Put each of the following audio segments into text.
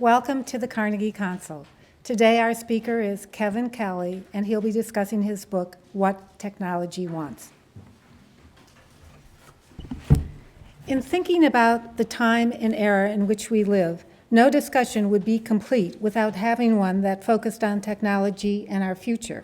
Welcome to the Carnegie Council. Today our speaker is Kevin Kelly, and he'll be discussing his book, What Technology Wants. In thinking about the time and era in which we live, no discussion would be complete without having one that focused on technology and our future.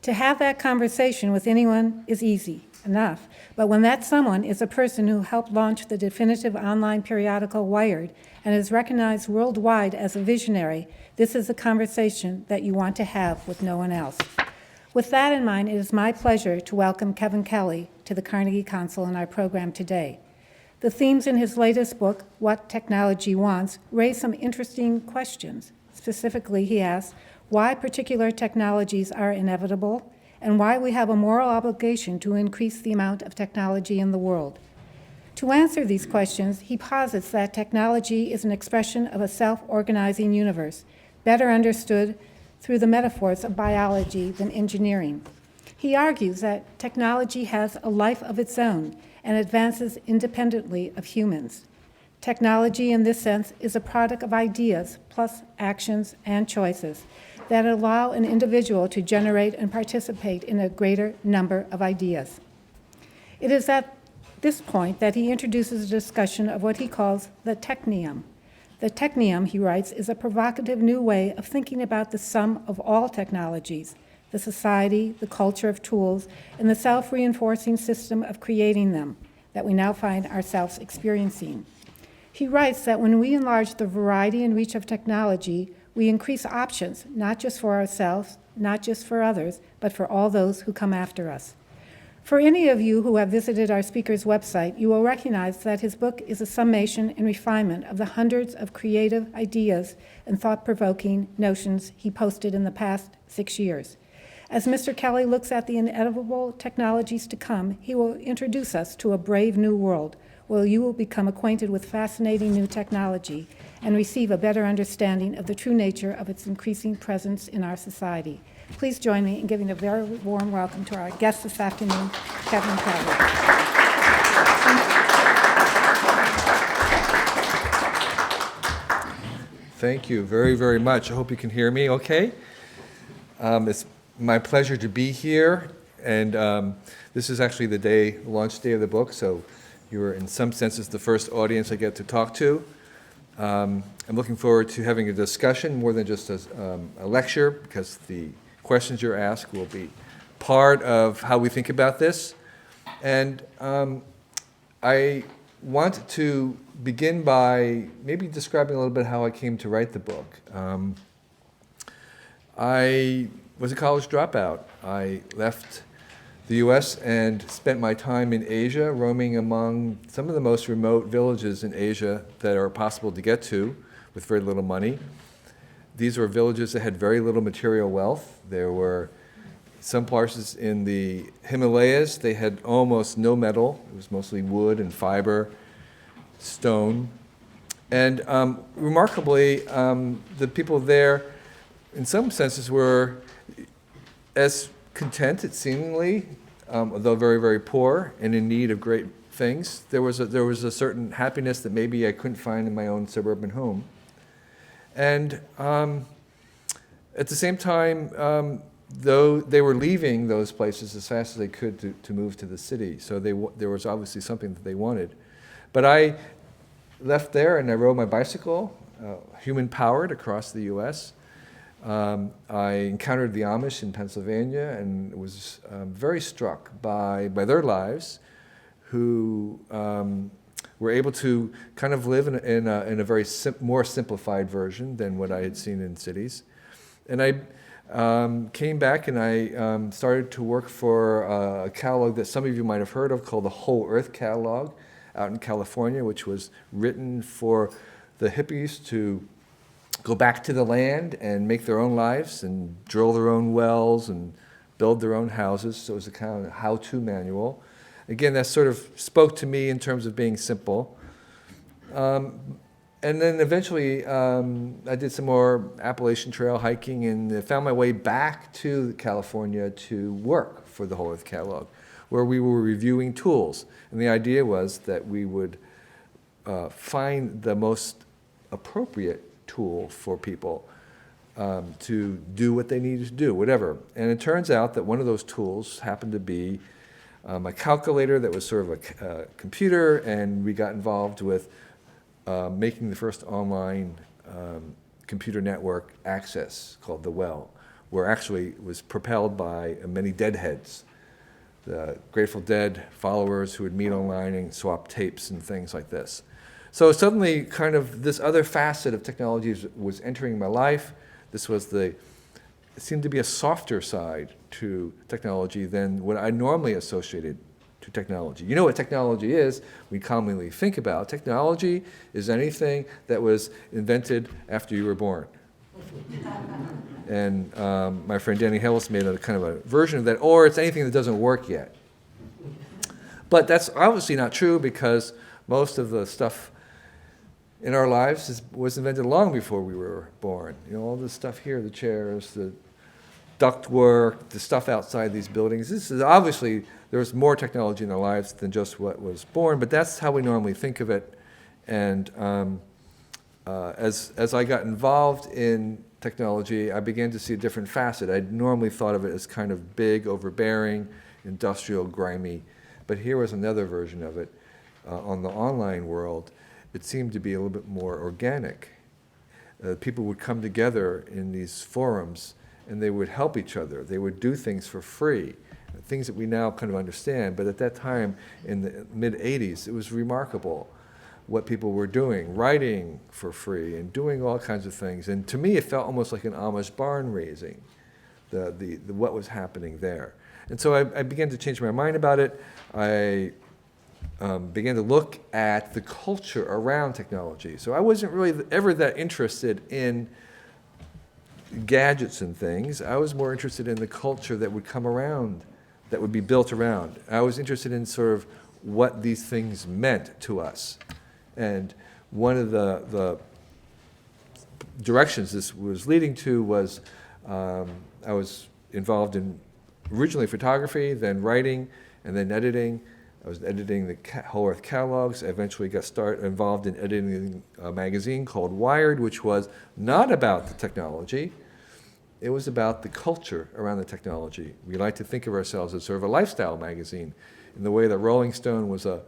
To have that conversation with anyone is easy enough, but when that someone is a person who helped launch the definitive online periodical Wired and is recognized worldwide as a visionary, this is a conversation that you want to have with no one else. With that in mind, it is my pleasure to welcome Kevin Kelly to the Carnegie Council in our program today. The themes in his latest book, What Technology Wants, raise some interesting questions. Specifically, he asks why particular technologies are inevitable and why we have a moral obligation to increase the amount of technology in the world. To answer these questions, he posits that technology is an expression of a self-organizing universe, better understood through the metaphors of biology than engineering. He argues that technology has a life of its own and advances independently of humans. Technology, in this sense, is a product of ideas plus actions and choices that allow an individual to generate and participate in a greater number of ideas. It is at this point that he introduces a discussion of what he calls the technium. The technium, he writes, is a provocative new way of thinking about the sum of all technologies, the society, the culture of tools, and the self-reinforcing system of creating them that we now find ourselves experiencing. He writes that when we enlarge the variety and reach of technology, we increase options, not just for ourselves, not just for others, but for all those who come after us. For any of you who have visited our speaker's website, you will recognize that his book is a summation and refinement of the hundreds of creative ideas and thought-provoking notions he posted in the past 6 years. As Mr. Kelly looks at the inevitable technologies to come, he will introduce us to a brave new world where you will become acquainted with fascinating new technology and receive a better understanding of the true nature of its increasing presence in our society. Please join me in giving a very warm welcome to our guest this afternoon, Kevin Kelly. Thank you very, very much. I hope you can hear me okay. It's my pleasure to be here, and this is actually the launch day of the book, so you're in some senses the first audience I get to talk to. I'm looking forward to having a discussion more than just a lecture, because the questions you're asked will be part of how we think about this. And I want to begin by maybe describing a little bit how I came to write the book. I was a college dropout. I left the U.S. and spent my time in Asia, roaming among some of the most remote villages in Asia that are possible to get to with very little money. These were villages that had very little material wealth. There were some places in the Himalayas, they had almost no metal. It was mostly wood and fiber, stone. And remarkably, the people there, in some senses, were as content, seemingly, although very, very poor and in need of great things. There was a certain happiness that maybe I couldn't find in my own suburban home. And at the same time, though they were leaving those places as fast as they could to move to the city, so there was obviously something that they wanted. But I left there and I rode my bicycle, human-powered, across the U.S. I encountered the Amish in Pennsylvania and was very struck by their lives, who were able to kind of live in a very more simplified version than what I had seen in cities. And I came back and I started to work for a catalog that some of you might have heard of called the Whole Earth Catalog out in California, which was written for the hippies to go back to the land and make their own lives and drill their own wells and build their own houses. So it was a kind of how-to manual. Again, that sort of spoke to me in terms of being simple. And then eventually I did some more Appalachian Trail hiking and found my way back to California to work for the Whole Earth Catalog, where we were reviewing tools. And the idea was that we would find the most appropriate tool for people to do what they needed to do, whatever. And it turns out that one of those tools happened to be a calculator that was sort of a computer, and we got involved with making the first online computer network access called the Well, where actually it was propelled by many Deadheads, the Grateful Dead followers who would meet online and swap tapes and things like this. So suddenly kind of this other facet of technology was entering my life. This was it seemed to be a softer side to technology than what I normally associated to technology. You know what technology is, we commonly think about. Technology is anything that was invented after you were born. And my friend Danny Hillis made a kind of a version of that, or it's anything that doesn't work yet. But that's obviously not true, because most of the stuff in our lives was invented long before we were born. You know, all this stuff here, the chairs, the ductwork, the stuff outside these buildings. This is obviously, there's more technology in our lives than just what was born, but that's how we normally think of it. And as I got involved in technology, I began to see a different facet. I normally thought of it as kind of big, overbearing, industrial, grimy, but here was another version of it. On the online world, it seemed to be a little bit more organic. People would come together in these forums, and they would help each other. They would do things for free, things that we now kind of understand. But at that time, in the mid-'80s, it was remarkable what people were doing, writing for free and doing all kinds of things. And to me, it felt almost like an Amish barn raising, what was happening there. And so I began to change my mind about it. I began to look at the culture around technology. So I wasn't really ever that interested in gadgets and things. I was more interested in the culture that would come around, that would be built around. I was interested in sort of what these things meant to us. And one of the directions this was leading to was I was involved in originally photography, then writing, and then editing. I was editing the Whole Earth catalogs. I eventually got involved in editing a magazine called Wired, which was not about the technology. It was about the culture around the technology. We like to think of ourselves as sort of a lifestyle magazine, in the way that Rolling Stone was a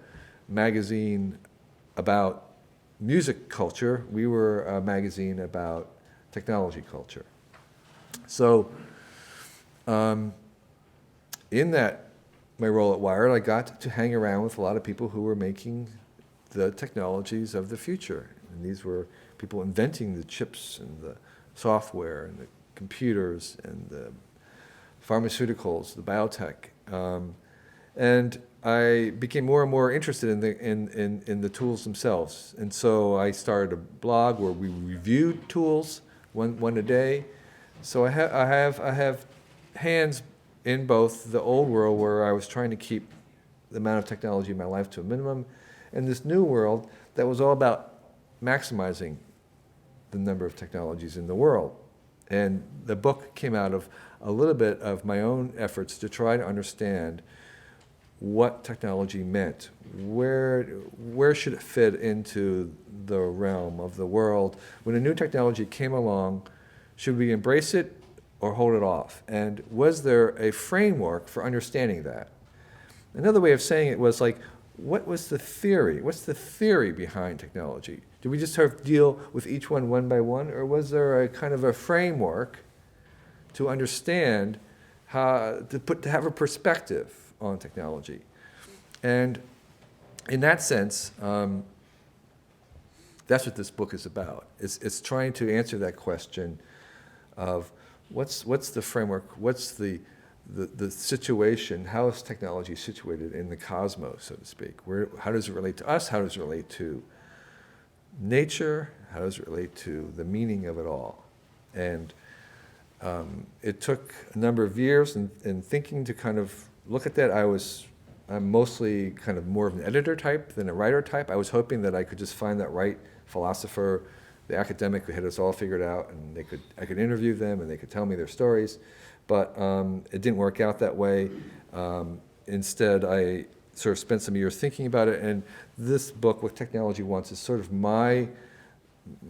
magazine about music culture. We were a magazine about technology culture. So in my role at Wired, I got to hang around with a lot of people who were making the technologies of the future. And these were people inventing the chips and the software and the computers and the pharmaceuticals, the biotech. And I became more and more interested in the tools themselves. And so I started a blog where we reviewed tools one a day. So I have hands in both the old world, where I was trying to keep the amount of technology in my life to a minimum, and this new world that was all about maximizing the number of technologies in the world. And the book came out of a little bit of my own efforts to try to understand what technology meant. Where should it fit into the realm of the world? When a new technology came along, should we embrace it or hold it off? And was there a framework for understanding that? Another way of saying it was like, what was the theory? What's the theory behind technology? Did we just sort of deal with each one by one, or was there a kind of a framework to understand how to have a perspective on technology? And in that sense, that's what this book is about. It's trying to answer that question of what's the framework, what's the situation, how is technology situated in the cosmos, so to speak? How does it relate to us? How does it relate to nature? How does it relate to the meaning of it all? And it took a number of years in thinking to kind of look at that. I'm mostly kind of more of an editor type than a writer type. I was hoping that I could just find that right philosopher, the academic who had us all figured out, and I could interview them and they could tell me their stories. But it didn't work out that way. Instead, I sort of spent some years thinking about it, and this book, What Technology Wants, is sort of my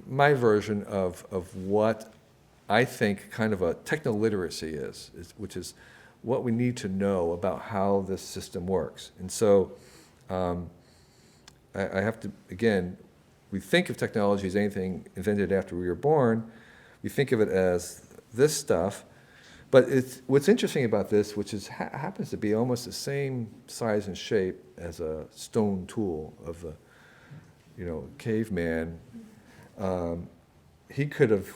my version of what I think kind of a technoliteracy is, which is what we need to know about how this system works. And so I have to, again, we think of technology as anything invented after we were born. We think of it as this stuff. But what's interesting about this, which happens to be almost the same size and shape as a stone tool of the, caveman, he could have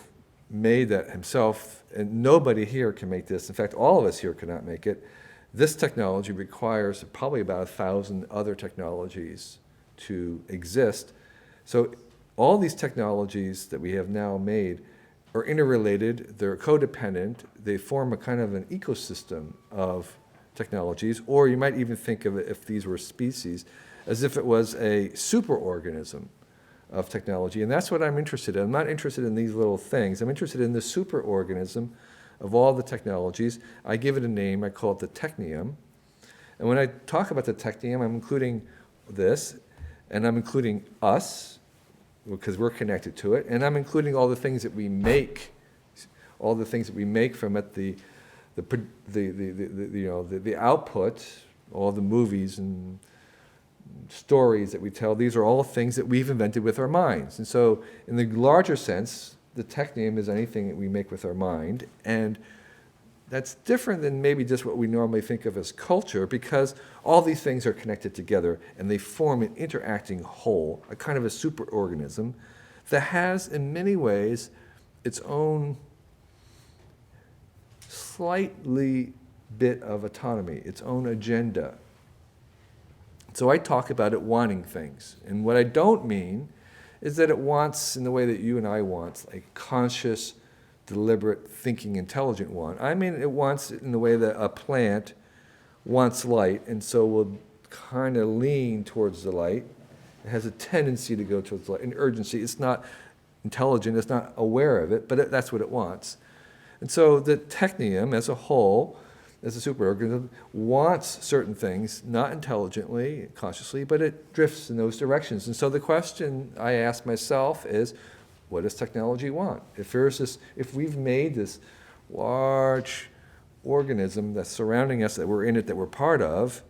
made that himself, and nobody here can make this. In fact, all of us here cannot make it. This technology requires probably about 1,000 other technologies to exist. So all these technologies that we have now made are interrelated, they're codependent, they form a kind of an ecosystem of technologies, or you might even think of it, if these were species, as if it was a superorganism of technology. And that's what I'm interested in. I'm not interested in these little things. I'm interested in the superorganism of all the technologies. I give it a name, I call it the technium. And when I talk about the technium, I'm including this, and I'm including us, because we're connected to it, and I'm including all the things that we make, from it, the output, all the movies and stories that we tell. These are all things that we've invented with our minds. And so, in the larger sense, the technium is anything that we make with our mind, and that's different than maybe just what we normally think of as culture, because all these things are connected together and they form an interacting whole, a kind of a superorganism that has, in many ways, its own slightly bit of autonomy, its own agenda. So I talk about it wanting things. And what I don't mean is that it wants, in the way that you and I want, a conscious, deliberate, thinking, intelligent want. I mean, it wants it in the way that a plant wants light, and so will kind of lean towards the light. It has a tendency to go towards the light, an urgency. It's not intelligent, it's not aware of it, but that's what it wants. And so the technium as a whole, as a superorganism, wants certain things, not intelligently, consciously, but it drifts in those directions. And so the question I ask myself is, what does technology want? If we've made this large organism that's surrounding us, that we're in it, that we're part of,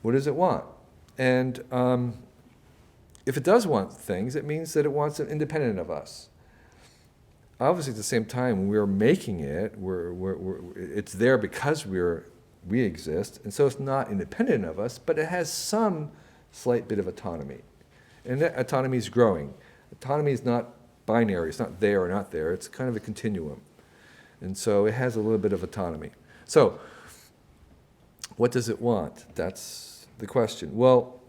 what does it want? And if it does want things, it means that it wants it independent of us. Obviously, at the same time, when we're making it, it's there because we exist, and so it's not independent of us, but it has some slight bit of autonomy. And that autonomy is growing. Autonomy is not binary, it's not there or not there, it's kind of a continuum. And so it has a little bit of autonomy. So, what does it want? That's the question. Well,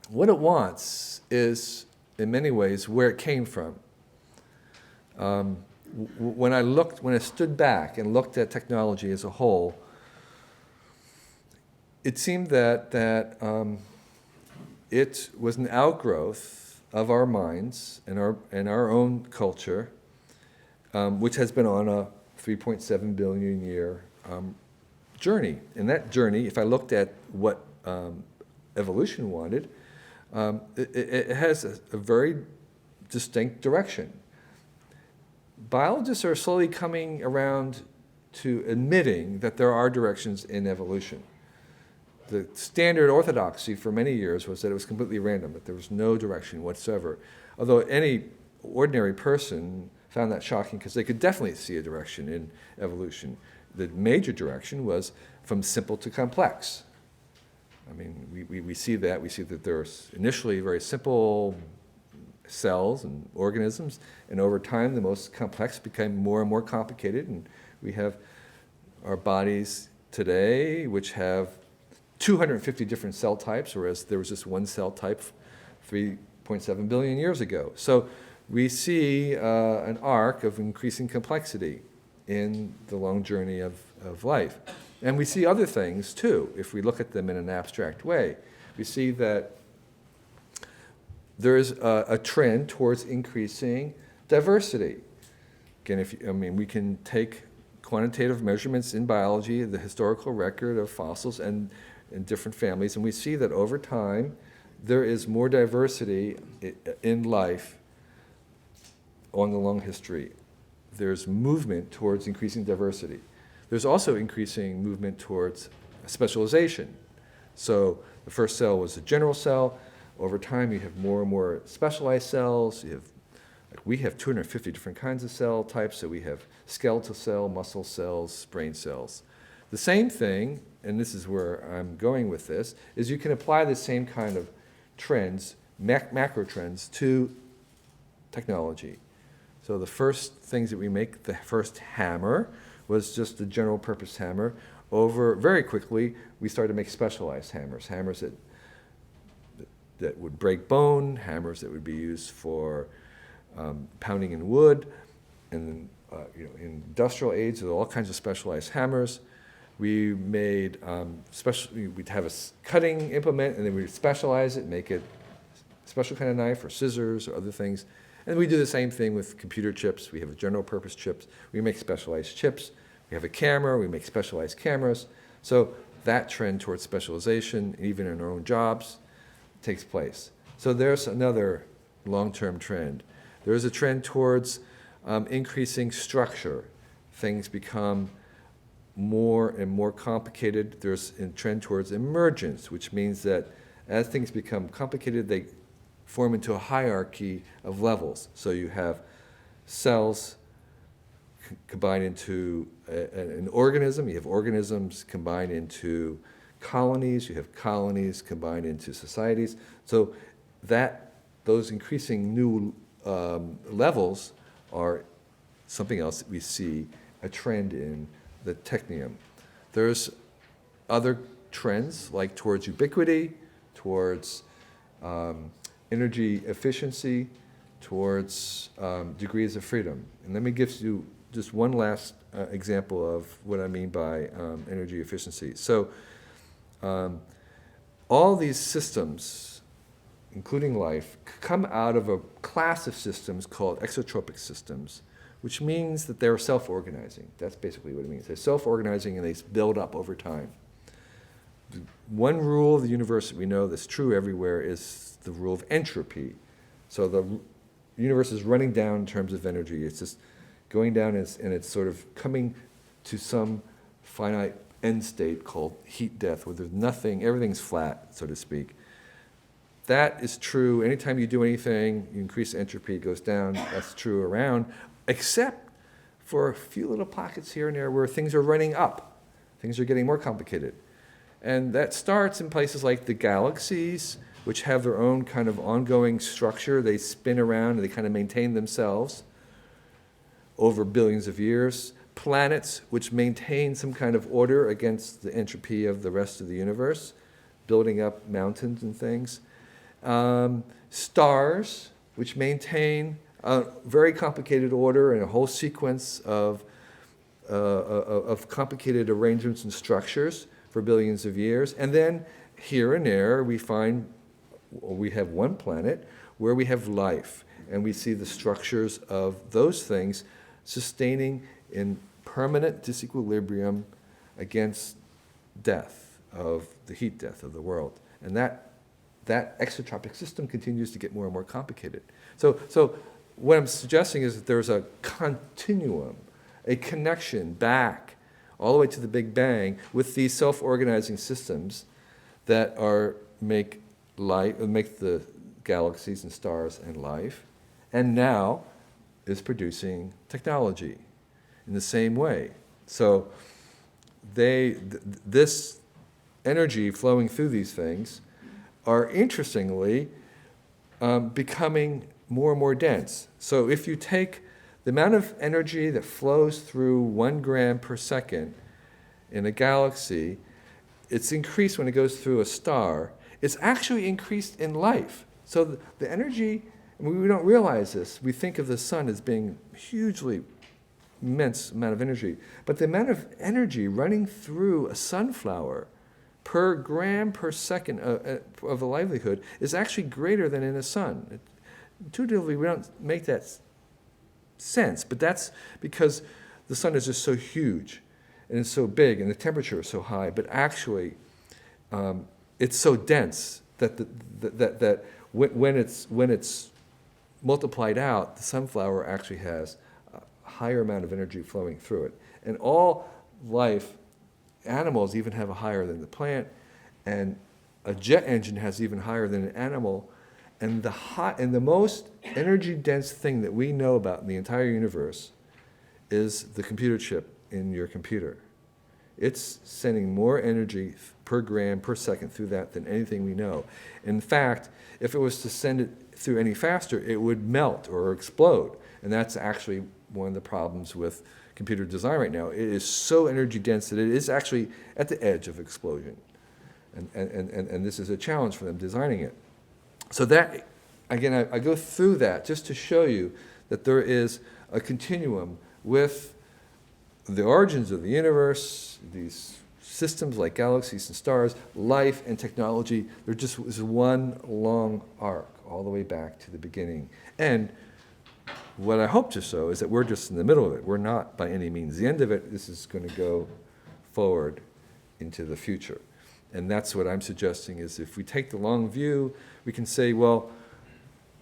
what it wants is, in many ways, where it came from. When I stood back and looked at technology as a whole, it seemed that it was an outgrowth of our minds and our own culture, which has been on a 3.7 billion year journey. And that journey, if I looked at what evolution wanted, it has a very distinct direction. Biologists are slowly coming around to admitting that there are directions in evolution. The standard orthodoxy for many years was that it was completely random, that there was no direction whatsoever. Although any ordinary person found that shocking because they could definitely see a direction in evolution. The major direction was from simple to complex. I mean, we see that. We see that there's initially very simple cells and organisms, and over time the most complex became more and more complicated, and we have our bodies today which have 250 different cell types, whereas there was just one cell type 3.7 billion years ago. So we see an arc of increasing complexity in the long journey of life. And we see other things too, if we look at them in an abstract way. We see that there's a trend towards increasing diversity. Again, we can take quantitative measurements in biology, the historical record of fossils and in different families, and we see that over time there is more diversity in life on the long history. There's movement towards increasing diversity. There's also increasing movement towards specialization. So the first cell was a general cell. Over time, you have more and more specialized cells. We have 250 different kinds of cell types. So we have skeletal cell, muscle cells, brain cells. The same thing, and this is where I'm going with this, is you can apply the same kind of trends, macro trends, to technology. So the first things that we make, the first hammer, was just a general purpose hammer. Very quickly, we started to make specialized hammers, hammers that would break bone, hammers that would be used for pounding in wood, and in industrial aids, there are all kinds of specialized hammers. We made we'd have a cutting implement, and then we'd specialize it, make it a special kind of knife or scissors or other things. And we do the same thing with computer chips. We have general purpose chips. We make specialized chips. We have a camera. We make specialized cameras. So that trend towards specialization, even in our own jobs, takes place. So there's another long-term trend. There is a trend towards increasing structure. Things become more and more complicated. There's a trend towards emergence, which means that as things become complicated, they form into a hierarchy of levels. So you have cells combine into an organism. You have organisms combine into colonies. You have colonies combine into societies. So those increasing new levels are something else that we see a trend in the technium. There's other trends like towards ubiquity, towards energy efficiency, towards degrees of freedom. And let me give you just one last example of what I mean by energy efficiency. So all these systems, including life, come out of a class of systems called exotropic systems, which means that they're self-organizing. That's basically what it means. They're self-organizing and they build up over time. One rule of the universe that we know that's true everywhere is the rule of entropy. So the universe is running down in terms of energy. It's just going down and it's sort of coming to some finite end state called heat death, where there's nothing, everything's flat, so to speak. That is true. Anytime you do anything, you increase entropy, it goes down. That's true around, except for a few little pockets here and there where things are running up. Things are getting more complicated. And that starts in places like the galaxies, which have their own kind of ongoing structure. They spin around and they kind of maintain themselves over billions of years. Planets, which maintain some kind of order against the entropy of the rest of the universe, building up mountains and things. Stars, which maintain a very complicated order and a whole sequence of complicated arrangements and structures for billions of years. And then here and there we have one planet where we have life, and we see the structures of those things sustaining in permanent disequilibrium against death, of the heat death of the world. And that exotropic system continues to get more and more complicated. So what I'm suggesting is that there's a continuum, a connection back all the way to the Big Bang with these self-organizing systems that make the galaxies and stars and life, and now is producing technology in the same way. So this energy flowing through these things are interestingly becoming more and more dense. So if you take the amount of energy that flows through 1 gram per second in a galaxy, it's increased when it goes through a star. It's actually increased in life. So the energy, we don't realize this. We think of the sun as being hugely immense amount of energy. But the amount of energy running through a sunflower per gram per second of a livelihood is actually greater than in a sun. Intuitively, we don't make that sense, but that's because the sun is just so huge and it's so big and the temperature is so high, but actually it's so dense that when it's multiplied out, the sunflower actually has a higher amount of energy flowing through it. And all life, animals even have a higher than the plant, and a jet engine has even higher than an animal. And the most energy-dense thing that we know about in the entire universe is the computer chip in your computer. It's sending more energy per gram per second through that than anything we know. In fact, if it was to send it through any faster, it would melt or explode. And that's actually one of the problems with computer design right now. It is so energy dense that it is actually at the edge of explosion. And this is a challenge for them designing it. So that, again, I go through that just to show you that there is a continuum with the origins of the universe, these systems like galaxies and stars, life and technology. There just was one long arc all the way back to the beginning. And what I hope to show is that we're just in the middle of it. We're not by any means the end of it. This is going to go forward into the future. And that's what I'm suggesting is if we take the long view, we can say, well,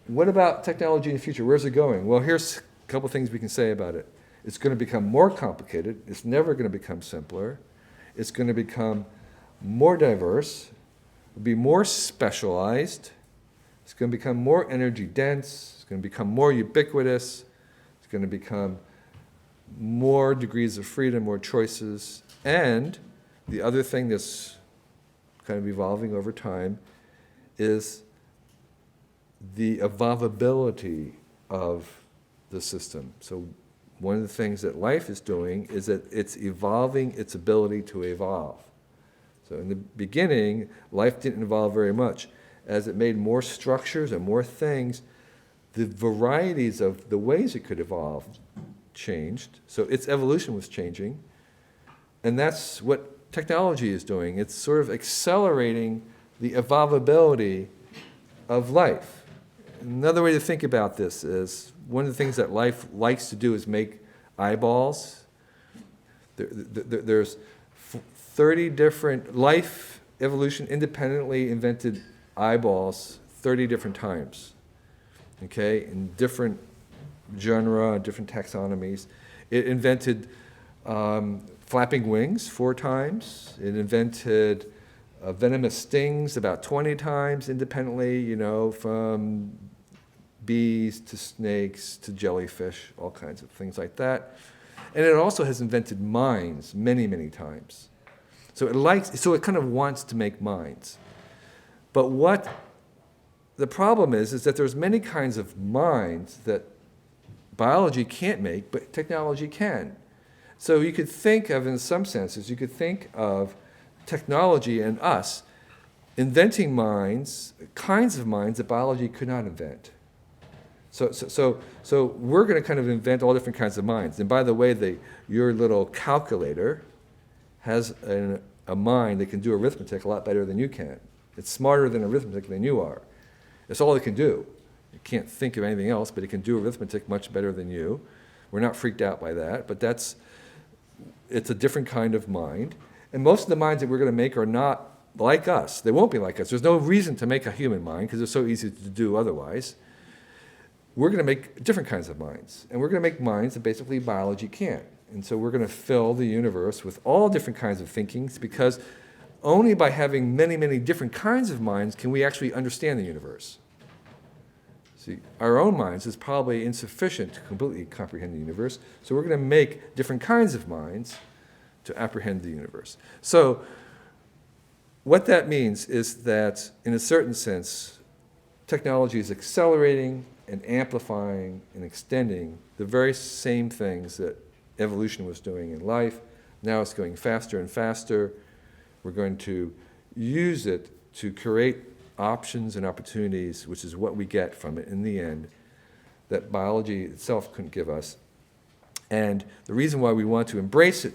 what about technology in the future? Where's it going? Well, here's a couple things we can say about it. It's going to become more complicated. It's never going to become simpler. It's going to become more diverse, be more specialized. It's going to become more energy dense. It's going to become more ubiquitous. It's going to become more degrees of freedom, more choices. And the other thing that's kind of evolving over time is the evolvability of the system. So one of the things that life is doing is that it's evolving its ability to evolve. So in the beginning, life didn't evolve very much. As it made more structures and more things, the varieties of the ways it could evolve changed. So its evolution was changing. And that's what technology is doing. It's sort of accelerating the evolvability of life. Another way to think about this is one of the things that life likes to do is make eyeballs. There's 30 different, life evolution independently invented eyeballs 30 different times, okay, in different genre, different taxonomies. It invented flapping wings 4 times. It invented venomous stings about 20 times independently, you know, from bees to snakes to jellyfish, all kinds of things like that. And it also has invented minds many, many times. So it kind of wants to make minds. But what the problem is that there's many kinds of minds that biology can't make, but technology can. So you could think of, in some senses, you could think of technology and us inventing minds, kinds of minds that biology could not invent. So we're going to kind of invent all different kinds of minds. And by the way, your little calculator has a mind that can do arithmetic a lot better than you can. It's smarter than arithmetic than you are. That's all it can do. It can't think of anything else, but it can do arithmetic much better than you. We're not freaked out by that, but it's a different kind of mind. And most of the minds that we're going to make are not like us. They won't be like us. There's no reason to make a human mind because it's so easy to do otherwise. We're going to make different kinds of minds. And we're going to make minds that basically biology can't. And so we're going to fill the universe with all different kinds of thinkings because only by having many, many different kinds of minds can we actually understand the universe. See, our own minds is probably insufficient to completely comprehend the universe. So we're going to make different kinds of minds to apprehend the universe. So what that means is that, in a certain sense, technology is accelerating and amplifying and extending the very same things that evolution was doing in life. Now it's going faster and faster. We're going to use it to create options and opportunities, which is what we get from it in the end, that biology itself couldn't give us. And the reason why we want to embrace it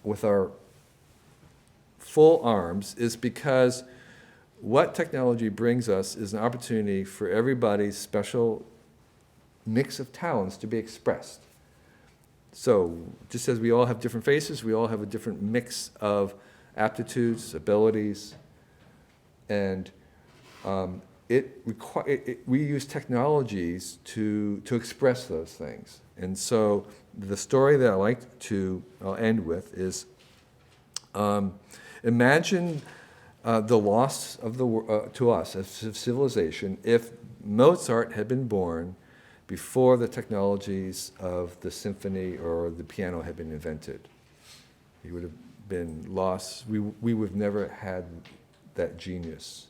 with our full arms is because what technology brings us is an opportunity for everybody's special mix of talents to be expressed. So just as we all have different faces, we all have a different mix of aptitudes, abilities, and we use technologies to express those things. And so the story that I'll end with is, imagine the loss of to us as civilization if Mozart had been born before the technologies of the symphony or the piano had been invented. He would have been lost. We would have never had that genius.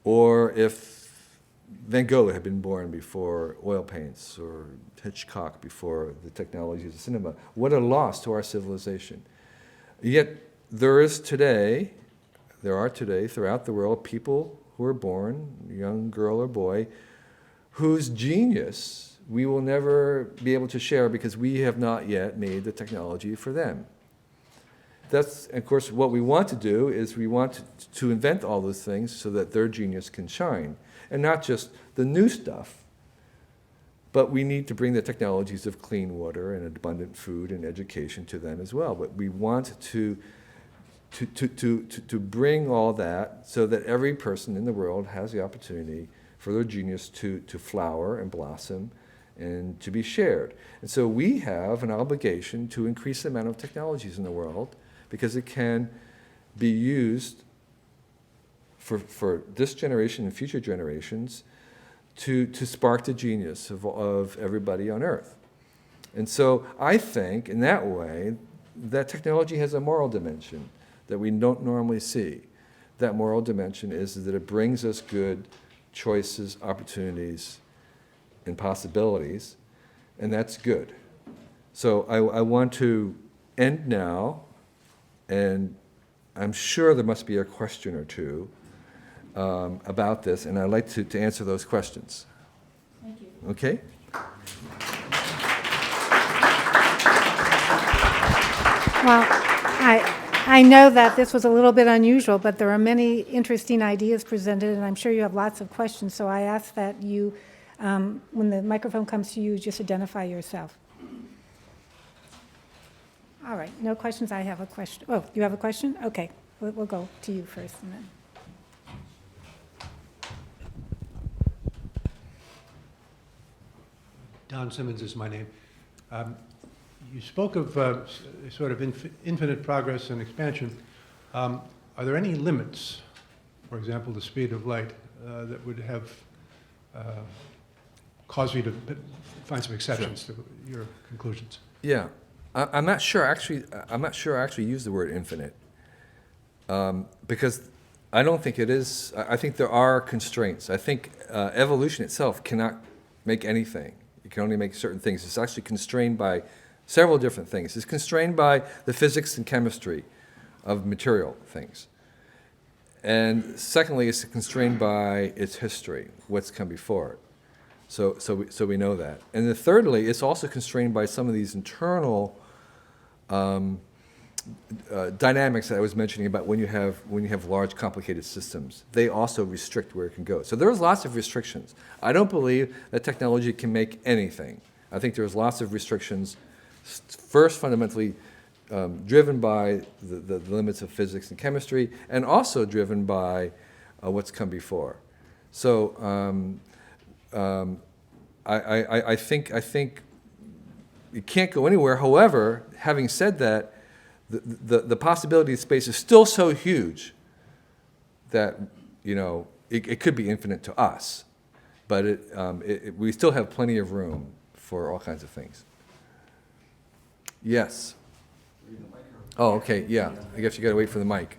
Or if Van Gogh had been born before oil paints, or Hitchcock before the technologies of cinema, what a loss to our civilization. Yet there are today throughout the world people who are born, young girl or boy, whose genius we will never be able to share because we have not yet made the technology for them. That's, of course, what we want to do is we want to invent all those things so that their genius can shine. And not just the new stuff, but we need to bring the technologies of clean water and abundant food and education to them as well. But we want to bring all that so that every person in the world has the opportunity for their genius to flower and blossom and to be shared. And so we have an obligation to increase the amount of technologies in the world because it can be used for this generation and future generations to spark the genius of everybody on Earth. And so I think, in that way, that technology has a moral dimension that we don't normally see. That moral dimension is that it brings us good choices, opportunities, and possibilities, and that's good. So I want to end now, and I'm sure there must be a question or two about this, and I'd like to answer those questions. Thank you. Okay? Well, I know that this was a little bit unusual, but there are many interesting ideas presented, and I'm sure you have lots of questions, so I ask that you, when the microphone comes to you, just identify yourself. All right, no questions. I have a question. Oh, you have a question? Okay, we'll go to you first, and then. Don Simmons is my name. You spoke of sort of infinite progress and expansion. Are there any limits, for example, the speed of light, that would have caused you to find some exceptions to your conclusions? Yeah. I'm not sure I actually use the word infinite because I don't think it is. I think there are constraints. I think evolution itself cannot make anything. It can only make certain things. It's actually constrained by several different things. It's constrained by the physics and chemistry of material things. And secondly, it's constrained by its history, what's come before it. So we know that. And then thirdly, it's also constrained by some of these internal dynamics that I was mentioning about when you have large, complicated systems. They also restrict where it can go. So there's lots of restrictions. I don't believe that technology can make anything. I think there's lots of restrictions, first fundamentally driven by the limits of physics and chemistry, and also driven by what's come before. So I think it can't go anywhere. However, having said that, the possibility of space is still so huge that it could be infinite to us, but we still have plenty of room for all kinds of things. Yes. Oh, okay. Yeah. I guess you got to wait for the mic.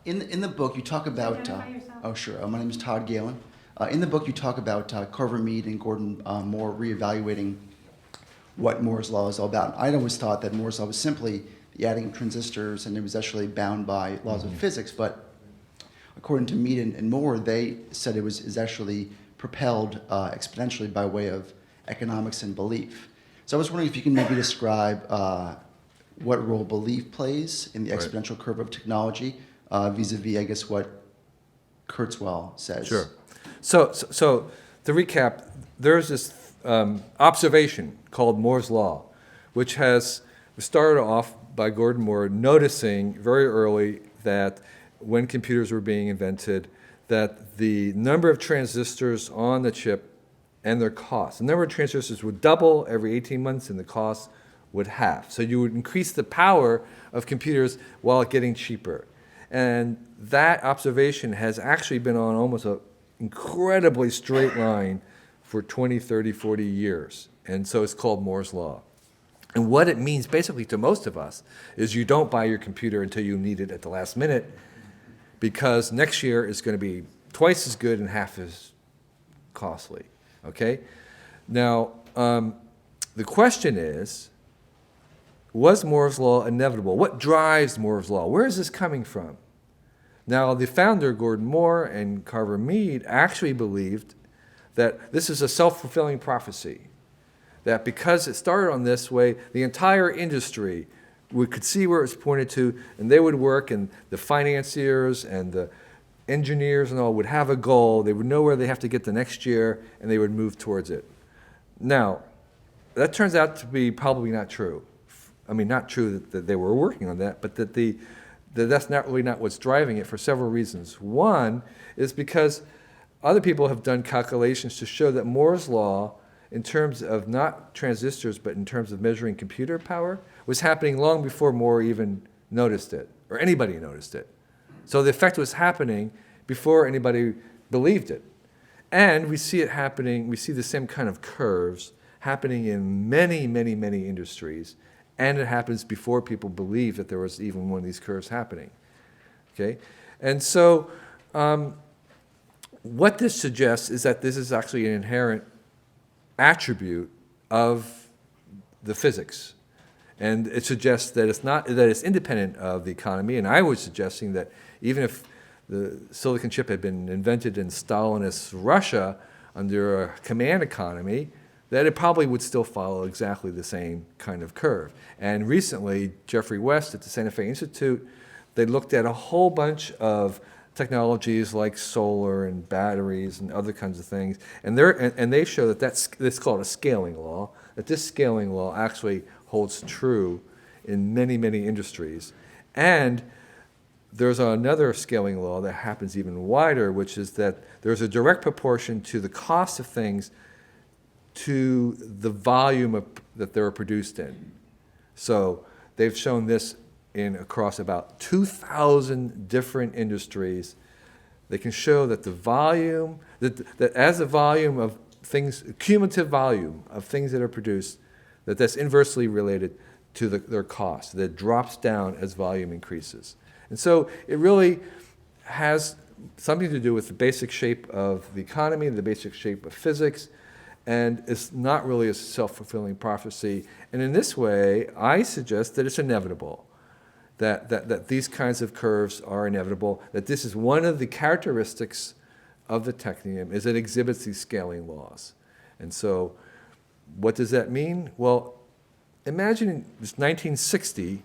In the book, you talk about. Identify yourself. Oh, sure. My name is Todd Galen. In the book, you talk about Carver Mead and Gordon Moore reevaluating what Moore's law is all about. I always thought that Moore's law was simply the adding of transistors, and it was actually bound by laws of physics. But according to Mead and Moore, they said it is actually propelled exponentially by way of economics and belief. So I was wondering if you can maybe describe what role belief plays in the exponential curve of technology vis-a-vis, I guess, what Kurzweil says. Sure. So to recap, there's this observation called Moore's law, which was started off by Gordon Moore noticing very early that when computers were being invented, that the number of transistors on the chip and their cost, the number of transistors would double every 18 months and the cost would halve. So you would increase the power of computers while getting cheaper. And that observation has actually been on almost an incredibly straight line for 20, 30, 40 years. And so it's called Moore's Law. And what it means basically to most of us is you don't buy your computer until you need it at the last minute, because next year is going to be twice as good and half as costly. Okay? Now, the question is, was Moore's Law inevitable? What drives Moore's Law? Where is this coming from? Now, the founder, Gordon Moore and Carver Mead, actually believed that this is a self-fulfilling prophecy, that because it started on this way, the entire industry could see where it was pointed to, and they would work, and the financiers and the engineers and all would have a goal. They would know where they have to get the next year, and they would move towards it. Now, that turns out to be probably not true. I mean, not true that they were working on that, but that that's not really not what's driving it for several reasons. One is because other people have done calculations to show that Moore's Law, in terms of not transistors, but in terms of measuring computer power, was happening long before Moore even noticed it, or anybody noticed it. So the effect was happening before anybody believed it. And we see it happening, we see the same kind of curves happening in many, many, many industries, and it happens before people believe that there was even one of these curves happening. Okay? And so what this suggests is that this is actually an inherent attribute of the physics. And it suggests that it's independent of the economy. And I was suggesting that even if the silicon chip had been invented in Stalinist Russia under a command economy, that it probably would still follow exactly the same kind of curve. And recently, Jeffrey West at the Santa Fe Institute, they looked at a whole bunch of technologies like solar and batteries and other kinds of things, and they show that it's called a scaling law, that this scaling law actually holds true in many, many industries. And there's another scaling law that happens even wider, which is that there's a direct proportion to the cost of things to the volume that they're produced in. So they've shown this across about 2,000 different industries. They can show that the volume, that as the volume of things, cumulative volume of things that are produced, that's inversely related to their cost, that drops down as volume increases. And so it really has something to do with the basic shape of the economy, the basic shape of physics, and it's not really a self-fulfilling prophecy. And in this way, I suggest that it's inevitable, that these kinds of curves are inevitable, that this is one of the characteristics of the technium, is it exhibits these scaling laws. And so what does that mean? Well, imagine it's 1960,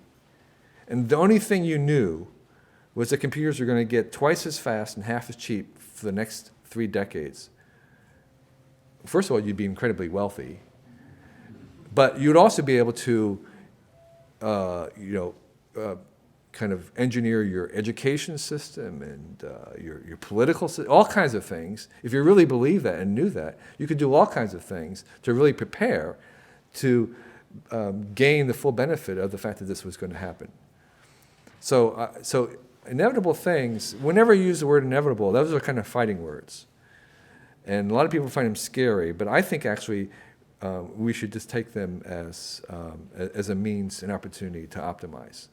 and the only thing you knew was that computers are going to get twice as fast and half as cheap for the next 3 decades. First of all, you'd be incredibly wealthy, but you'd also be able to, kind of engineer your education system and your political system, all kinds of things. If you really believe that and knew that, you could do all kinds of things to really prepare to gain the full benefit of the fact that this was going to happen. So inevitable things, whenever you use the word inevitable, those are kind of fighting words. And a lot of people find them scary, but I think actually we should just take them as a means, an opportunity to optimize.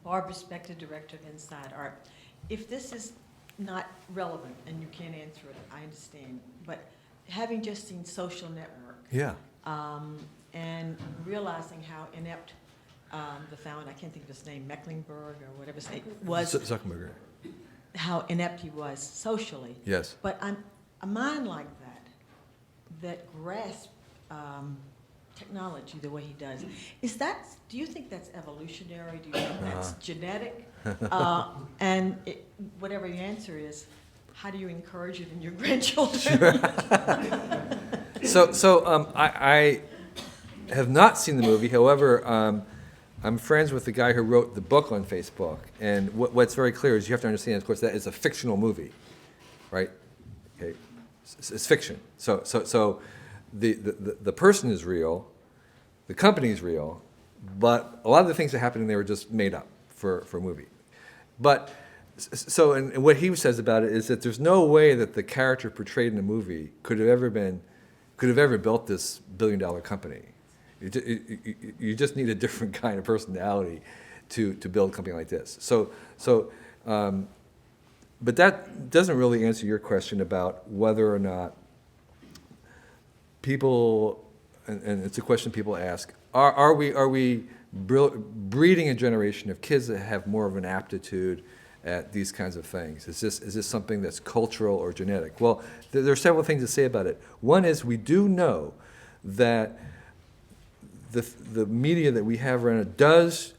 Barbara Spector, Director of Inside Art. If this is not relevant and you can't answer it, I understand. But having just seen Social Network, Yeah. And realizing how inept the founder, I can't think of his name, Mecklenburg or whatever his name was, Zuckerberg. how inept he was socially. Yes. But a mind like that grasps technology the way he does, do you think that's evolutionary? Do you think that's genetic? And whatever your answer is, how do you encourage it in your grandchildren? I have not seen the movie. However, I'm friends with the guy who wrote the book on Facebook, and what's very clear is you have to understand, of course, that is a fictional movie, right? Okay, it's fiction. So the person is real, the company is real, but a lot of the things that happen in there are just made up for a movie. But so, and what he says about it is that there's no way that the character portrayed in the movie could have ever built this billion-dollar company. You just need a different kind of personality to build a company like this. But that doesn't really answer your question about whether or not people, and it's a question people ask, are we breeding a generation of kids that have more of an aptitude at these kinds of things? Is this something that's cultural or genetic? Well, there are several things to say about it. One is we do know that the media that we have around it does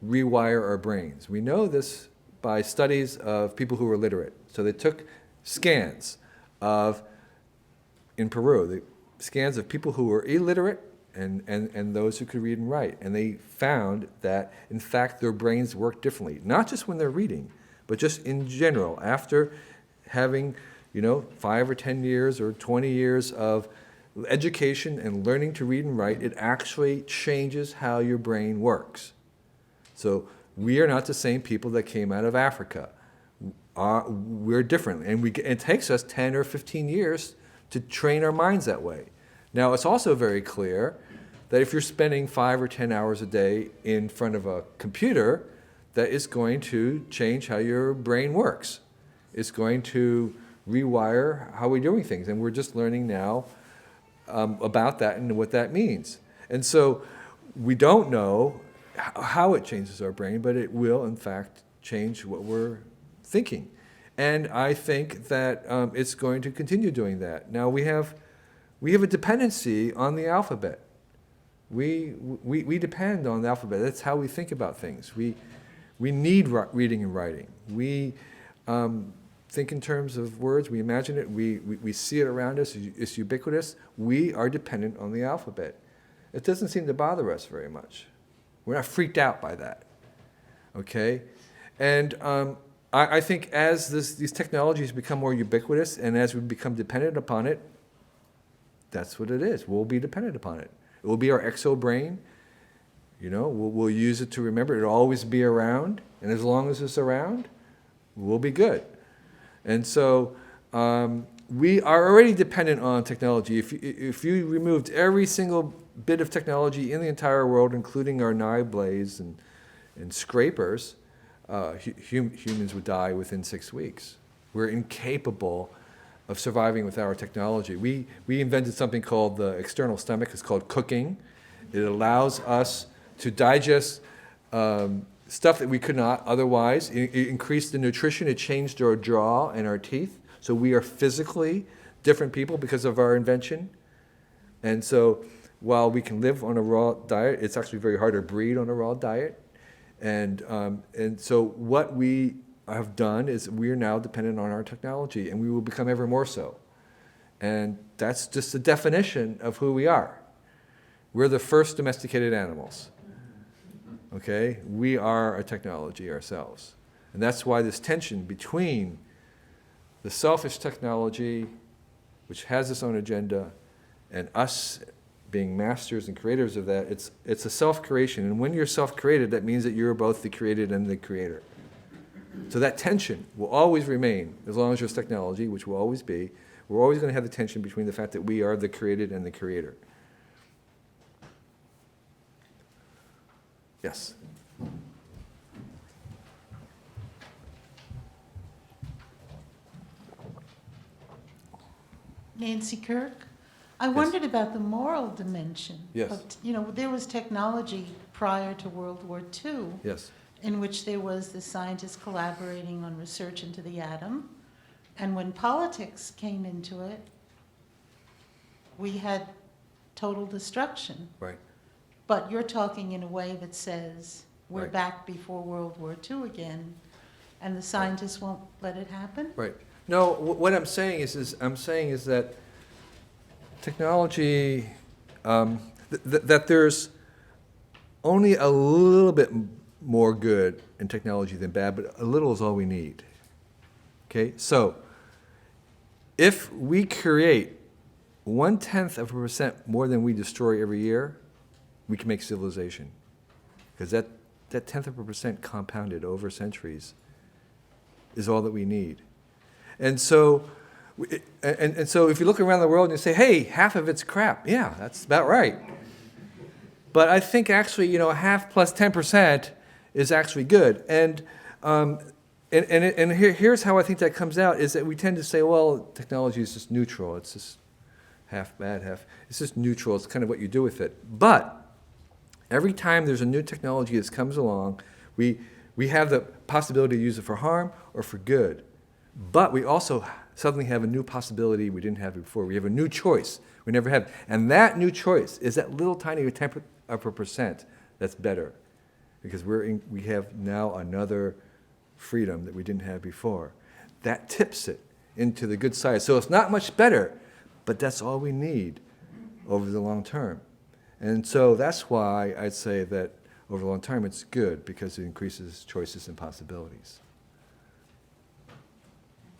rewire our brains. We know this by studies of people who were literate. So they took scans in Peru, scans of people who were illiterate and those who could read and write. And they found that, in fact, their brains work differently, not just when they're reading, but just in general. After having, 5 or 10 years or 20 years of education and learning to read and write, it actually changes how your brain works. So we are not the same people that came out of Africa. We're different, and it takes us 10 or 15 years to train our minds that way. Now, it's also very clear that if you're spending 5 or 10 hours a day in front of a computer, that is going to change how your brain works. It's going to rewire how we're doing things, and we're just learning now about that and what that means. And so we don't know how it changes our brain, but it will, in fact, change what we're thinking. And I think that it's going to continue doing that. Now, we have a dependency on the alphabet. We depend on the alphabet. That's how we think about things. We need reading and writing. We think in terms of words. We imagine it. We see it around us. It's ubiquitous. We are dependent on the alphabet. It doesn't seem to bother us very much. We're not freaked out by that. Okay? And I think as these technologies become more ubiquitous and as we become dependent upon it, that's what it is. We'll be dependent upon it. It will be our exo-brain. We'll use it to remember. It'll always be around. And as long as it's around, we'll be good. And so we are already dependent on technology. If you removed every single bit of technology in the entire world, including our knife blades and scrapers, humans would die within 6 weeks. We're incapable of surviving without our technology. We invented something called the external stomach. It's called cooking. It allows us to digest stuff that we could not otherwise. It increased the nutrition. It changed our jaw and our teeth. So we are physically different people because of our invention. And so while we can live on a raw diet, it's actually very hard to breed on a raw diet. And so what we have done is we are now dependent on our technology, and we will become ever more so. And that's just the definition of who we are. We're the first domesticated animals. Okay? We are a technology ourselves. And that's why this tension between the selfish technology, which has its own agenda, and us being masters and creators of that, it's a self-creation. And when you're self-created, that means that you're both the created and the creator. So that tension will always remain as long as there's technology, which will always be. We're always going to have the tension between the fact that we are the created and the creator. Yes? Nancy Kirk, I wondered about the moral dimension. Yes. There was technology prior to World War II. Yes. In which there was the scientists collaborating on research into the atom. And when politics came into it, we had total destruction. Right. But you're talking in a way that says we're Right. back before World War II again, and the scientists won't let it happen? Right. No, what I'm saying is that technology, that there's only a little bit more good in technology than bad, but a little is all we need. Okay, so if we create 0.1% more than we destroy every year, we can make civilization. Because that 0.1% compounded over centuries is all that we need. And so, and so if you look around the world and you say, hey, half of it's crap, yeah, that's about right. But I think actually, half plus 10% is actually good. And here's how I think that comes out, is that we tend to say, well, technology is just neutral. It's just half bad, half. It's just neutral. It's kind of what you do with it. But every time there's a new technology that comes along, we have the possibility to use it for harm or for good. But we also suddenly have a new possibility we didn't have before. We have a new choice we never had. And that new choice is that little tiny 10% that's better. Because we have now another freedom that we didn't have before. That tips it into the good side. So it's not much better, but that's all we need over the long term. And so that's why I'd say that over the long term it's good, because it increases choices and possibilities.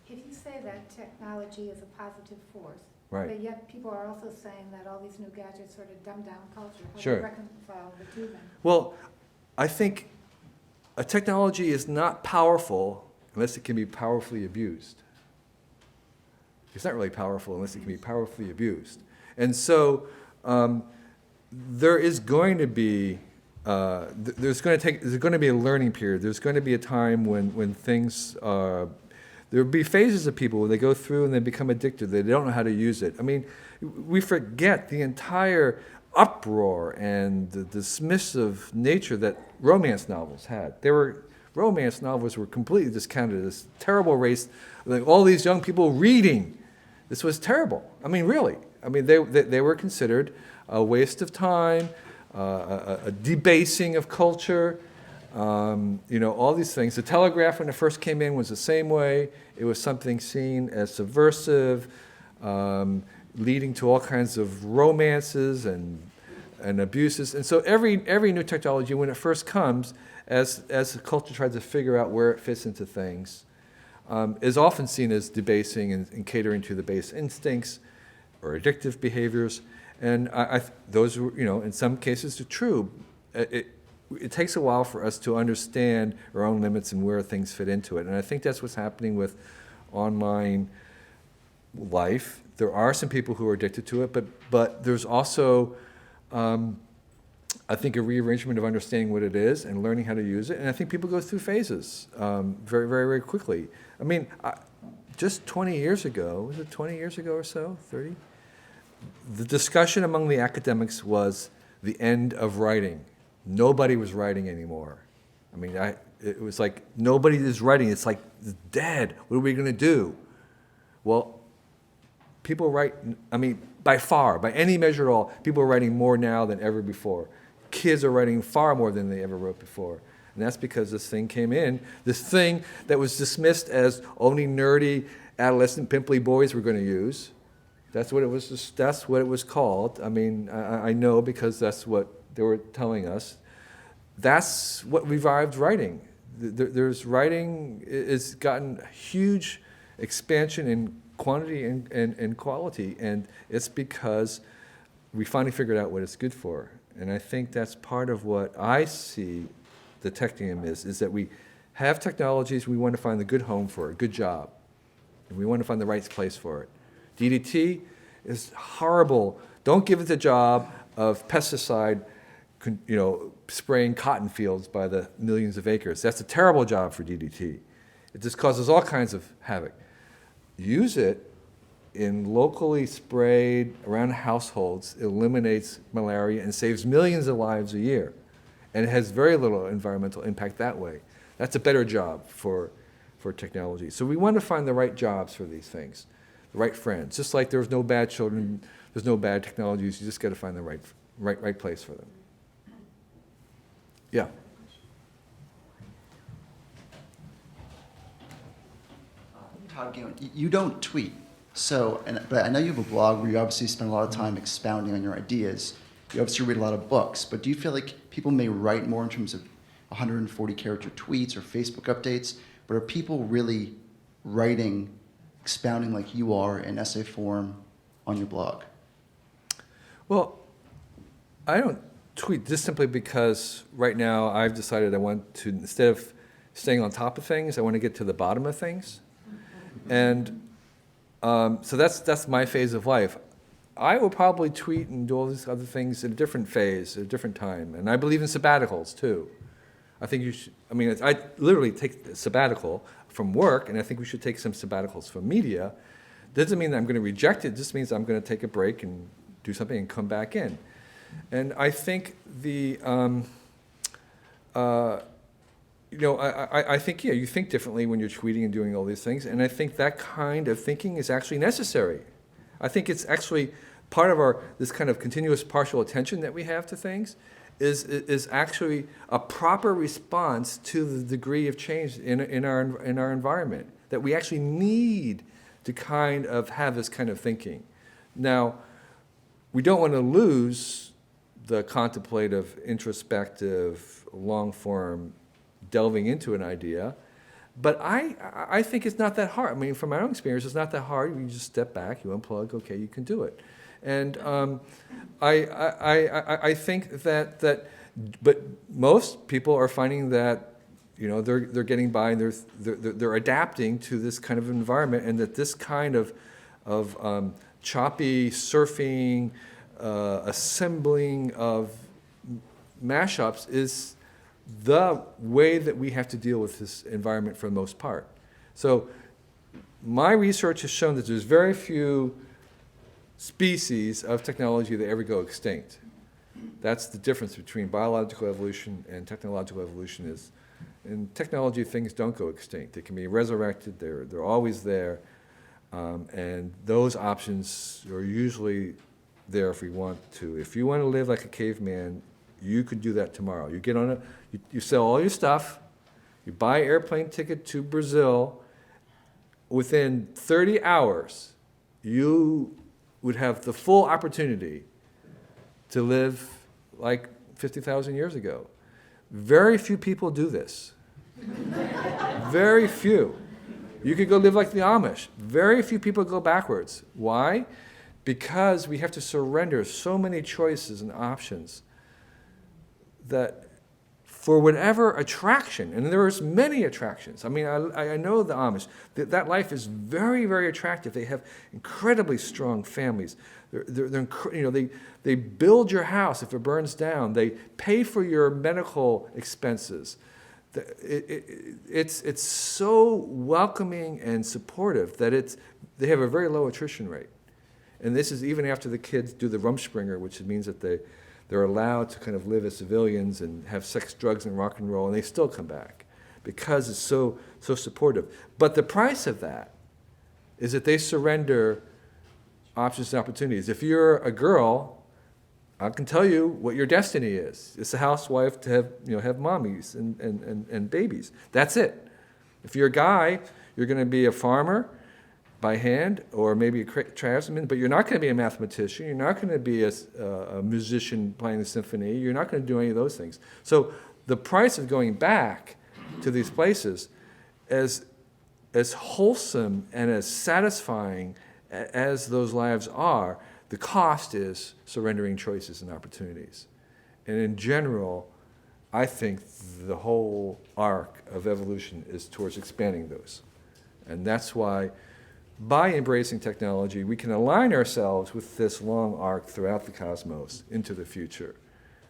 If you say that technology is a positive force, Right. but yet people are also saying that all these new gadgets sort of dumb down culture, how do Sure. you reconcile the two then? Well, I think a technology is not powerful unless it can be powerfully abused. It's not really powerful unless it can be powerfully abused. And so there is going to be there's going to be a learning period. There's going to be a time when things there will be phases of people where they go through and they become addicted. They don't know how to use it. I mean, we forget the entire uproar and the dismissive nature that romance novels had. Romance novels were completely discounted as terrible race. Like all these young people reading, this was terrible. I mean, really. I mean, they were considered a waste of time, a debasing of culture, all these things. The Telegraph, when it first came in, was the same way. It was something seen as subversive, leading to all kinds of romances and abuses. And so every new technology, when it first comes, as the culture tries to figure out where it fits into things, is often seen as debasing and catering to the base instincts or addictive behaviors. And those, in some cases are true. It takes a while for us to understand our own limits and where things fit into it. And I think that's what's happening with online life. There are some people who are addicted to it, but there's also, I think, a rearrangement of understanding what it is and learning how to use it. And I think people go through phases very, very, very quickly. I mean, just 20 years ago, was it 20 years ago or so, 30? The discussion among the academics was the end of writing. Nobody was writing anymore. I mean, it was like nobody is writing. It's like it's dead. What are we going to do? Well, people write, I mean, by far, by any measure at all, people are writing more now than ever before. Kids are writing far more than they ever wrote before. And that's because this thing came in, this thing that was dismissed as only nerdy, adolescent, pimply boys were going to use. That's what it was. That's what it was called. I mean, I know because that's what they were telling us. That's what revived writing. There's writing has gotten a huge expansion in quantity and quality, and it's because we finally figured out what it's good for. And I think that's part of what I see the technium is that we have technologies, we want to find the good home for it, good job, and we want to find the right place for it. DDT is horrible. Don't give it the job of pesticide, spraying cotton fields by the millions of acres. That's a terrible job for DDT. It just causes all kinds of havoc. Use it in locally sprayed around households, eliminates malaria and saves millions of lives a year. And it has very little environmental impact that way. That's a better job for technology. So we want to find the right jobs for these things, the right friends. Just like there's no bad children, there's no bad technologies, you just got to find the right place for them. Yeah. Todd Galen, you don't tweet. So, but I know you have a blog where you obviously spend a lot of time expounding on your ideas. You obviously read a lot of books, but do you feel like people may write more in terms of 140 character tweets or Facebook updates, but are people really writing, expounding like you are in essay form on your blog? Well, I don't tweet just simply because right now I've decided I want to, instead of staying on top of things, I want to get to the bottom of things. And so that's my phase of life. I will probably tweet and do all these other things at a different phase, at a different time. And I believe in sabbaticals, too. I think you should, I mean, I literally take a sabbatical from work, and I think we should take some sabbaticals from media. Doesn't mean that I'm going to reject it, it just means I'm going to take a break and do something and come back in. And I think I think, yeah, you think differently when you're tweeting and doing all these things, and I think that kind of thinking is actually necessary. I think it's actually part of this kind of continuous partial attention that we have to things is actually a proper response to the degree of change in our environment, that we actually need to kind of have this kind of thinking. Now, we don't want to lose the contemplative, introspective, long-form delving into an idea, but I think it's not that hard. I mean, from my own experience, it's not that hard. You just step back, you unplug, okay, you can do it. And I think that, but most people are finding that, you know, they're getting by and they're adapting to this kind of environment, and that this kind of choppy surfing, assembling of mashups is the way that we have to deal with this environment for the most part. So my research has shown that there's very few species of technology that ever go extinct. That's the difference between biological evolution and technological evolution is, in technology, things don't go extinct. They can be resurrected, they're always there, and those options are usually there if we want to. If you want to live like a caveman, you could do that tomorrow. You get on you sell all your stuff, you buy an airplane ticket to Brazil, within 30 hours, you would have the full opportunity to live like 50,000 years ago. Very few people do this. Very few. You could go live like the Amish. Very few people go backwards. Why? Because we have to surrender so many choices and options that for whatever attraction, and there's many attractions. I mean, I know the Amish. That life is very, very attractive. They have incredibly strong families. They build your house if it burns down. They pay for your medical expenses. It's so welcoming and supportive that they have a very low attrition rate. And this is even after the kids do the Rumspringa, which means that they're allowed to kind of live as civilians and have sex, drugs, and rock and roll, and they still come back because it's so supportive. But the price of that is that they surrender options and opportunities. If you're a girl, I can tell you what your destiny is. It's a housewife to have mommies and babies. That's it. If you're a guy, you're going to be a farmer by hand, or maybe a craftsman, but you're not going to be a mathematician, you're not going to be a musician playing the symphony, you're not going to do any of those things. So the price of going back to these places, as wholesome and as satisfying as those lives are, the cost is surrendering choices and opportunities. And in general, I think the whole arc of evolution is towards expanding those. And that's why, by embracing technology, we can align ourselves with this long arc throughout the cosmos into the future.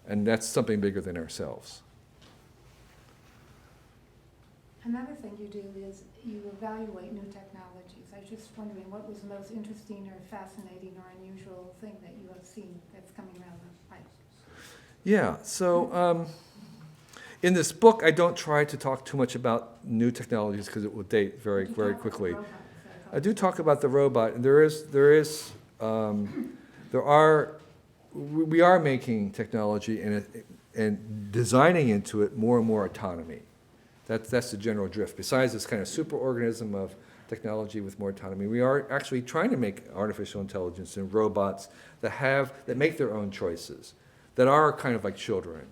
And that's something bigger than ourselves. Another thing you do is you evaluate new technologies. I was just wondering what was the most interesting or fascinating or unusual thing that you have seen that's coming around the pipe? Yeah, so in this book, I don't try to talk too much about new technologies because it will date very, very quickly. I do talk about the robot, and we are making technology and designing into it more and more autonomy. That's the general drift. Besides this kind of super organism of technology with more autonomy. We are actually trying to make artificial intelligence and robots that make their own choices, that are kind of like children,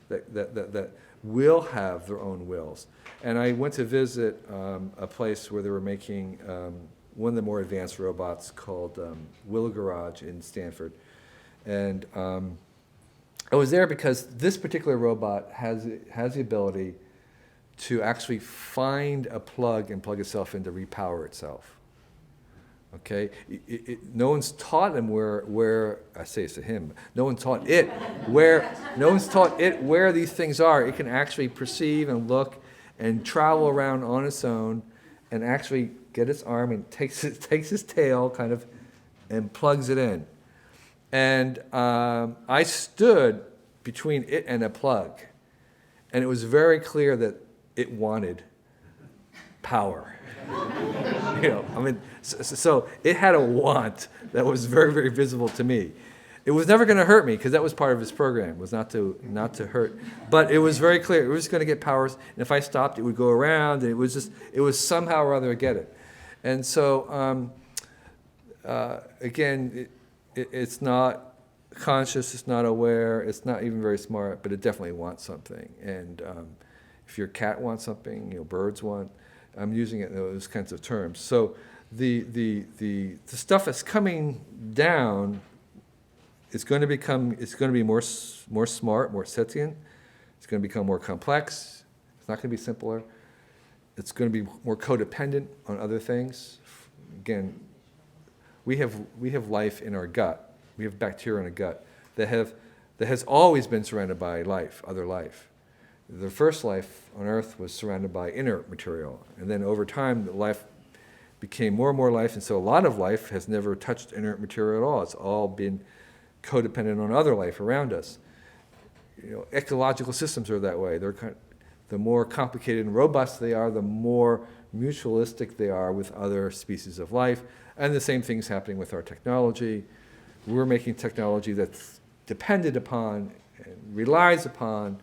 that will have their own wills. And I went to visit a place where they were making one of the more advanced robots called Willow Garage in Stanford. And I was there because this particular robot has the ability to actually find a plug and plug itself in to repower itself. Okay, no one's taught him where I say it's to him. No one's taught it where these things are. It can actually perceive and look and travel around on its own, and actually get its arm and takes its tail kind of and plugs it in. And I stood between it and a plug, and it was very clear that it wanted power. So it had a want that was very, very visible to me. It was never going to hurt me because that was part of his program, was not to hurt. But it was very clear it was going to get powers, and if I stopped, it would go around, and it was somehow or other get it. And so again, it's not conscious, it's not aware, it's not even very smart, but it definitely wants something. And if your cat wants something, birds want. I'm using it in those kinds of terms. So the stuff that's coming down is going to be more smart, more sentient. It's going to become more complex. It's not going to be simpler. It's going to be more codependent on other things. Again, we have life in our gut. We have bacteria in our gut that has always been surrounded by other life. The first life on Earth was surrounded by inert material, and then over time, the life became more and more life, and so a lot of life has never touched inert material at all. It's all been codependent on other life around us. Ecological systems are that way. The more complicated and robust they are, the more mutualistic they are with other species of life, and the same thing's happening with our technology. We're making technology that's dependent upon and relies upon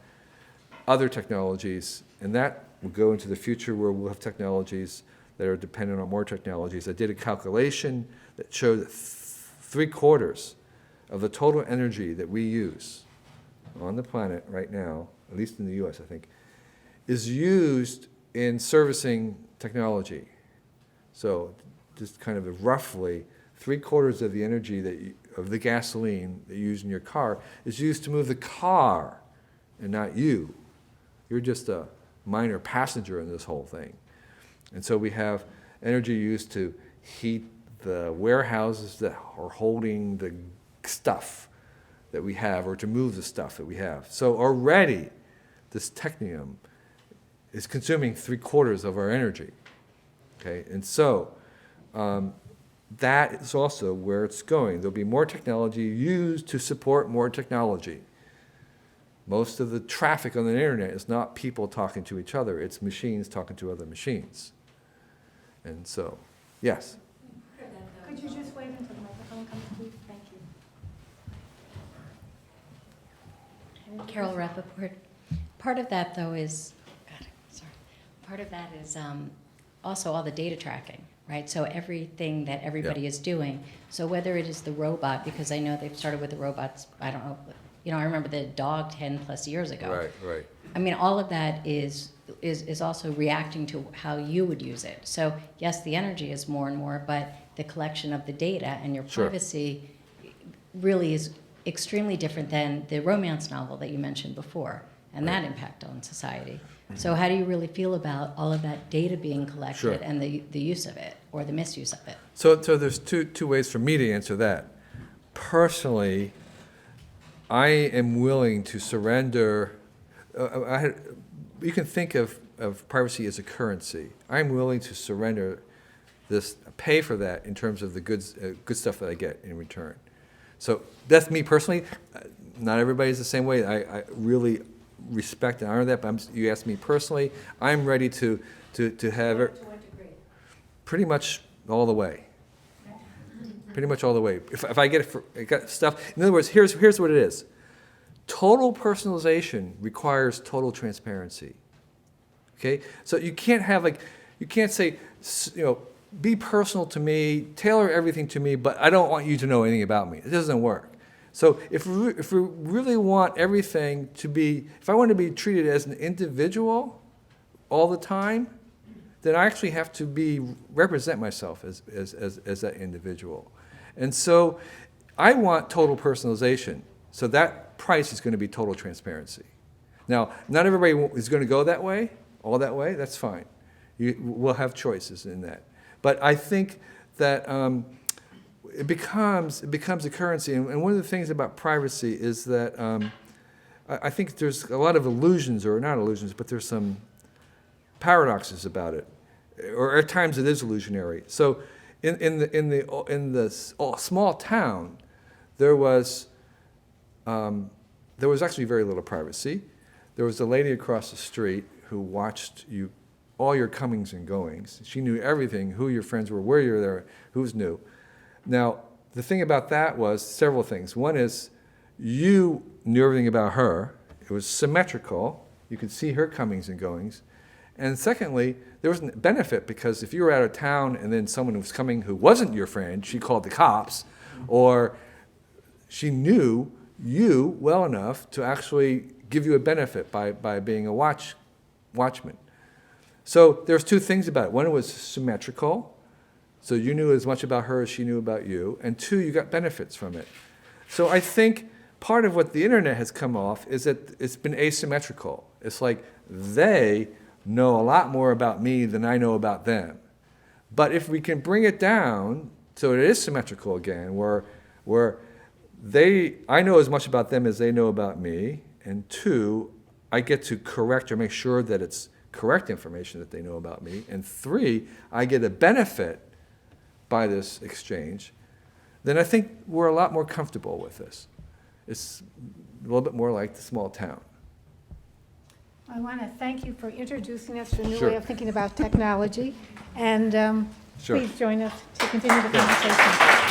other technologies, and that will go into the future where we'll have technologies that are dependent on more technologies. I did a calculation that showed that 3/4 of the total energy that we use on the planet right now, at least in the US, I think, is used in servicing technology. So just kind of roughly 3/4 of the energy of the gasoline that you use in your car is used to move the car and not you. You're just a minor passenger in this whole thing. And so we have energy used to heat the warehouses that are holding the stuff that we have, or to move the stuff that we have. So already, this technium is consuming 3/4 of our energy. Okay, and so that is also where it's going. There'll be more technology used to support more technology. Most of the traffic on the internet is not people talking to each other, it's machines talking to other machines. And so, yes? Could you just wait until the microphone comes, please? Thank you. Carol Rappaport. Part of that, though, is, also all the data tracking, right? So everything that everybody is doing. So whether it is the robot, because I know they've started with the robots, I don't know, I remember the dog 10+ years ago. Right. I mean, all of that is also reacting to how you would use it. So yes, the energy is more and more, but the collection of the data and your privacy really is extremely different than the romance novel that you mentioned before, and that impact on society. So how do you really feel about all of that data being collected and the use of it, or the misuse of it? So there's two ways for me to answer that. Personally, I am willing to surrender. You can think of privacy as a currency. I'm willing to surrender this, pay for that in terms of the good stuff that I get in return. So that's me personally. Not everybody's the same way. I really respect and honor that. But you asked me personally. I'm ready to have it. Pretty much all the way. Pretty much all the way. If I get stuff, in other words, here's what it is. Total personalization requires total transparency. Okay, so you can't say, be personal to me, tailor everything to me, but I don't want you to know anything about me. It doesn't work. So if we really want everything to be, if I want to be treated as an individual all the time, then I actually have to represent myself as that individual. And so I want total personalization. So that price is going to be total transparency. Now, not everybody is going to go that way, all that way. That's fine. We'll have choices in that. But I think that it becomes a currency. And one of the things about privacy is that I think there's a lot of illusions, or not illusions, but there's some paradoxes about it, or at times it is illusionary. So in the small town, there was actually very little privacy. There was a lady across the street who watched all your comings and goings. She knew everything, who your friends were, where you were there, who's new. Now, the thing about that was several things. One is you knew everything about her. It was symmetrical. You could see her comings and goings. And secondly, there was a benefit, because if you were out of town and then someone was coming who wasn't your friend, she called the cops, or she knew you well enough to actually give you a benefit by being a watchman. So there's two things about it. One, it was symmetrical, so you knew as much about her as she knew about you, and two, you got benefits from it. So I think part of what the internet has come off is that it's been asymmetrical. It's like they know a lot more about me than I know about them. But if we can bring it down so it is symmetrical again, where I know as much about them as they know about me, and two, I get to correct or make sure that it's correct information that they know about me, and three, I get a benefit by this exchange, then I think we're a lot more comfortable with this. It's a little bit more like the small town. I want to thank you for introducing us to a new Sure. way of thinking about technology, and Sure. please join us to continue the conversation.